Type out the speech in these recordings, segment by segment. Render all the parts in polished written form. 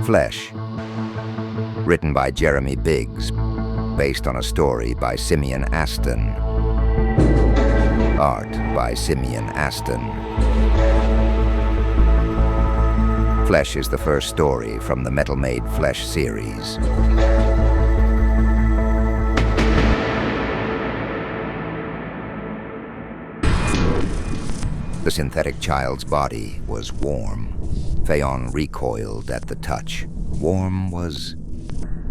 Flesh, written by Jeremy Biggs, based on a story by Simeon Aston. Art by Simeon Aston. Flesh is the first story from the Metal Made Flesh series. The synthetic child's body was warm. Phaon recoiled at the touch. Warm was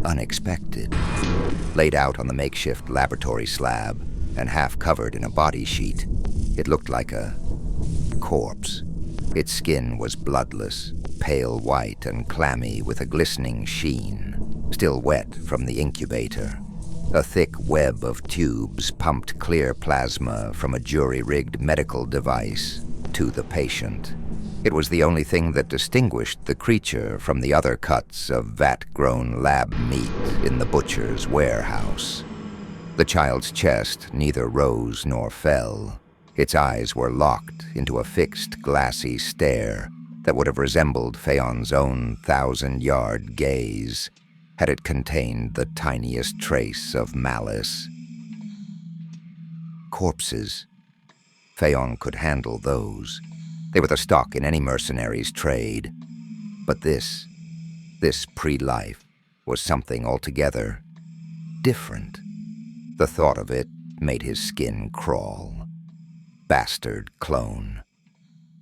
unexpected. Laid out on the makeshift laboratory slab and half covered in a body sheet, it looked like a corpse. Its skin was bloodless, pale white and clammy with a glistening sheen, still wet from the incubator. A thick web of tubes pumped clear plasma from a jury-rigged medical device to the patient. It was the only thing that distinguished the creature from the other cuts of vat-grown lab meat in the butcher's warehouse. The child's chest neither rose nor fell. Its eyes were locked into a fixed, glassy stare that would have resembled Phaon's own 1,000-yard gaze had it contained the tiniest trace of malice. Corpses. Phaon could handle those. They were the stock in any mercenary's trade. But this pre-life, was something altogether different. The thought of it made his skin crawl. Bastard clone.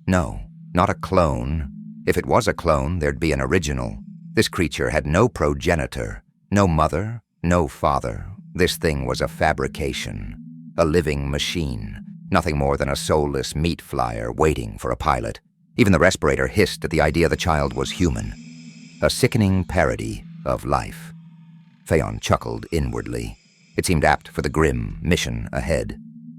No, not a clone. If it was a clone, there'd be an original. This creature had no progenitor, no mother, no father. This thing was a fabrication, a living machine. Nothing more than a soulless meat flyer waiting for a pilot. Even the respirator hissed at the idea the child was human. A sickening parody of life. Phaon chuckled inwardly. It seemed apt for the grim mission ahead.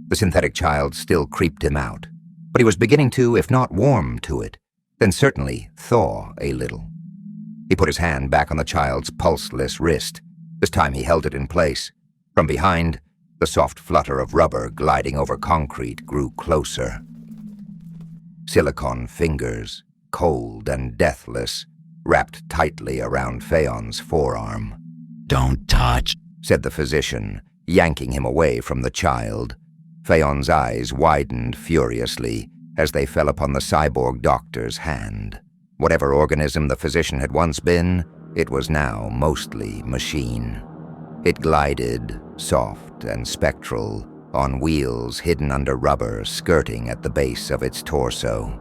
The synthetic child still creeped him out, but he was beginning to, if not warm to it, then certainly thaw a little. He put his hand back on the child's pulseless wrist. This time he held it in place. From behind, the soft flutter of rubber gliding over concrete grew closer. Silicone fingers, cold and deathless, wrapped tightly around Phaon's forearm. "Don't touch," said the physician, yanking him away from the child. Phaon's eyes widened furiously as they fell upon the cyborg doctor's hand. Whatever organism the physician had once been, it was now mostly machine. It glided, soft and spectral, on wheels hidden under rubber skirting at the base of its torso.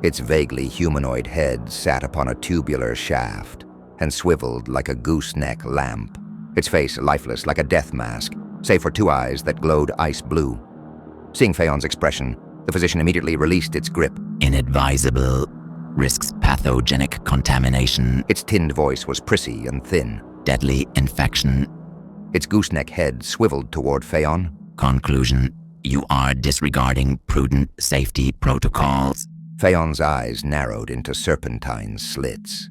Its vaguely humanoid head sat upon a tubular shaft and swiveled like a gooseneck lamp, its face lifeless like a death mask, save for two eyes that glowed ice blue. Seeing Phaon's expression, the physician immediately released its grip. "Inadvisable. Risks pathogenic contamination. Its tinned voice was prissy and thin. Deadly infection." Its gooseneck head swiveled toward Phaon. "Conclusion. You are disregarding prudent safety protocols." Phaon's eyes narrowed into serpentine slits.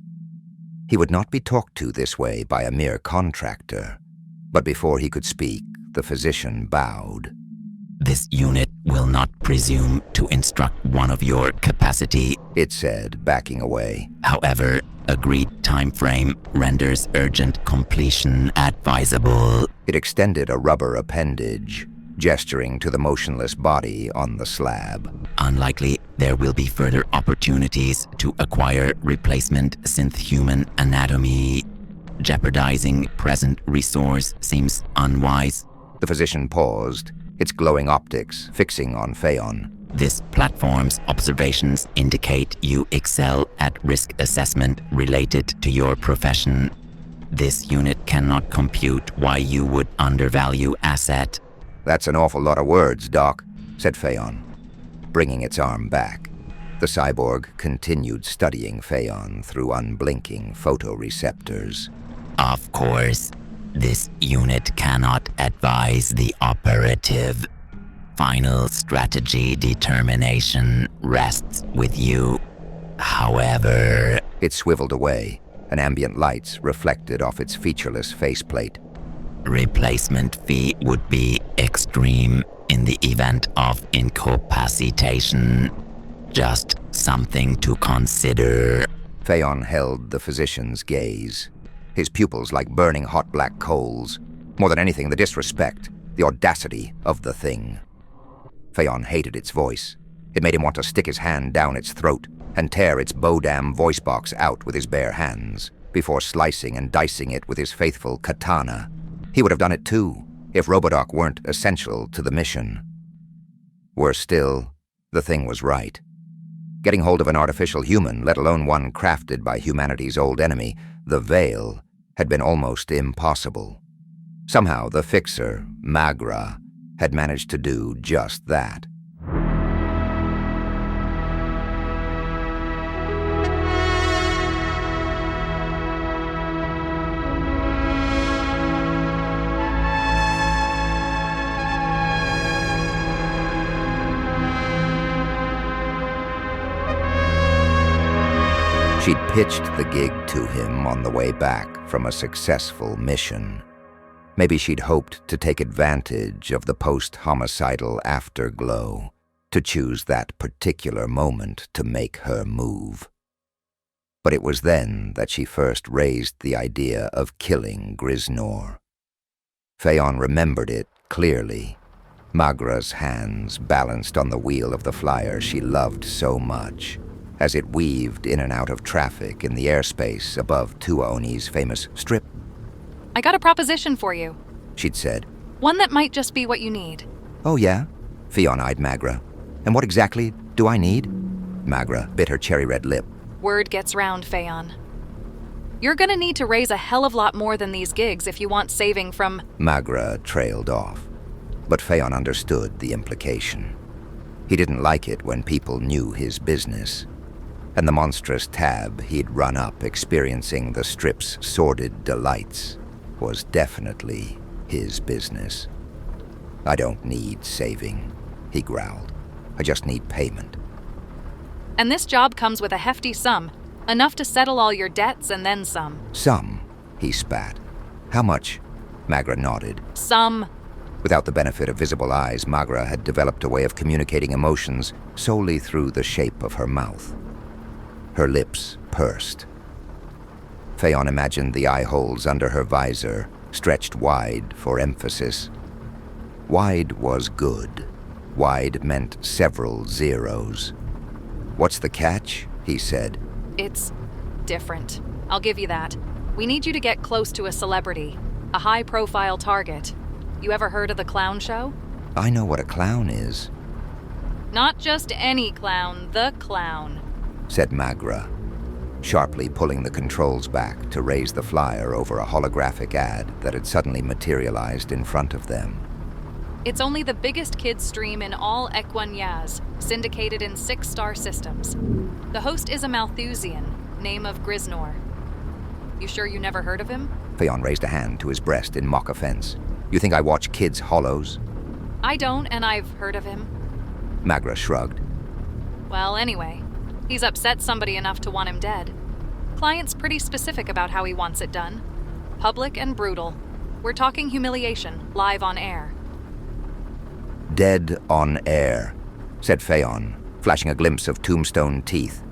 He would not be talked to this way by a mere contractor. But before he could speak, the physician bowed. "This unit will not presume to instruct one of your capacity," it said, backing away. "However, agreed time frame renders urgent completion advisable." It extended a rubber appendage, gesturing to the motionless body on the slab. "Unlikely there will be further opportunities to acquire replacement synth-human anatomy. Jeopardizing present resource seems unwise." The physician paused, its glowing optics fixing on Phaon. "This platform's observations indicate you excel at risk assessment related to your profession. This unit cannot compute why you would undervalue asset." "That's an awful lot of words, Doc," said Phaon, bringing its arm back. The cyborg continued studying Phaon through unblinking photoreceptors. "Of course, this unit cannot advise the operative. Final strategy determination rests with you. However..." It swiveled away, and ambient lights reflected off its featureless faceplate. "Replacement fee would be extreme in the event of incapacitation. Just something to consider." Phaon held the physician's gaze, his pupils like burning hot black coals. More than anything, the disrespect, the audacity of the thing. Phaon hated its voice. It made him want to stick his hand down its throat and tear its Bodam voice box out with his bare hands, before slicing and dicing it with his faithful katana. He would have done it too, if Robodoc weren't essential to the mission. Worse still, the thing was right. Getting hold of an artificial human, let alone one crafted by humanity's old enemy, the Veil, had been almost impossible. Somehow the fixer, Magra, had managed to do just that. She'd pitched the gig to him on the way back from a successful mission. Maybe she'd hoped to take advantage of the post-homicidal afterglow, to choose that particular moment to make her move. But it was then that she first raised the idea of killing Griznor. Phaon remembered it clearly. Magra's hands balanced on the wheel of the flyer she loved so much, as it weaved in and out of traffic in the airspace above Tuoni's famous strip. I got a proposition for you, She'd said. One that might just be what you need. Oh yeah? Phaon eyed Magra. And what exactly do I need? Magra bit her cherry-red lip. Word gets round, Phaon. You're gonna need to raise a hell of a lot more than these gigs if you want saving from... Magra trailed off. But Phaon understood the implication. He didn't like it when people knew his business. And the monstrous tab he'd run up experiencing the strip's sordid delights was definitely his business. I don't need saving, he growled. I just need payment. And this job comes with a hefty sum, enough to settle all your debts and then some. Some, he spat. How much? Magra nodded. Some. Without the benefit of visible eyes, Magra had developed a way of communicating emotions solely through the shape of her mouth. Her lips pursed. Phaon imagined the eye holes under her visor stretched wide for emphasis. Wide was good. Wide meant several zeros. What's the catch? He said. It's different. I'll give you that. We need you to get close to a celebrity, a high-profile target. You ever heard of the clown show? I know what a clown is, Not just any clown, the clown. said Magra, sharply pulling the controls back to raise the flyer over a holographic ad that had suddenly materialized in front of them. It's only the biggest kids stream in all Equanyaz, syndicated in 6-star systems. The host is a Malthusian, name of Griznor. You sure you never heard of him? Phaon raised a hand to his breast in mock offense. You think I watch kids' hollows? I don't, and I've heard of him. Magra shrugged. Well, anyway, he's upset somebody enough to want him dead. Client's pretty specific about how he wants it done. Public and brutal. We're talking humiliation, live on air. Dead on air, said Phaon, flashing a glimpse of tombstone teeth.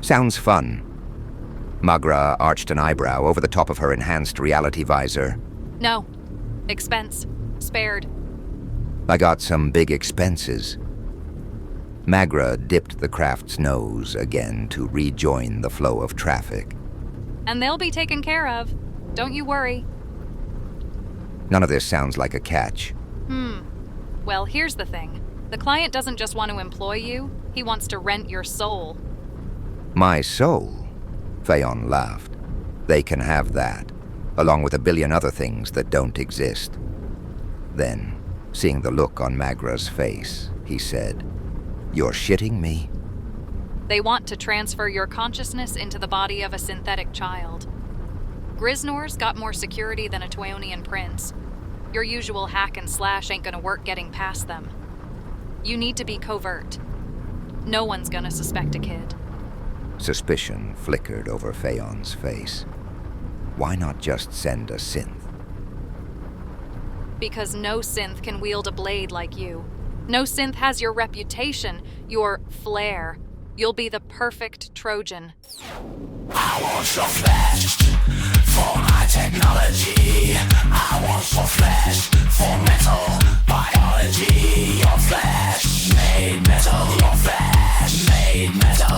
Sounds fun. Magra arched an eyebrow over the top of her enhanced reality visor. No. Expense. Spared. I got some big expenses. Magra dipped the craft's nose again to rejoin the flow of traffic. And they'll be taken care of. Don't you worry. None of this sounds like a catch. Well, here's the thing. The client doesn't just want to employ you, he wants to rent your soul. My soul? Phaon laughed. They can have that, along with a billion other things that don't exist. Then, seeing the look on Magra's face, he said, You're shitting me? They want to transfer your consciousness into the body of a synthetic child. Griznor's got more security than a Tuonian prince. Your usual hack and slash ain't gonna work getting past them. You need to be covert. No one's gonna suspect a kid. Suspicion flickered over Phaon's face. Why not just send a synth? Because no synth can wield a blade like you. No synth has your reputation, your flair, You'll be the perfect Trojan. I want your flesh for my technology. I want your flesh for metal biology. Your flesh made metal. Your flesh made metal.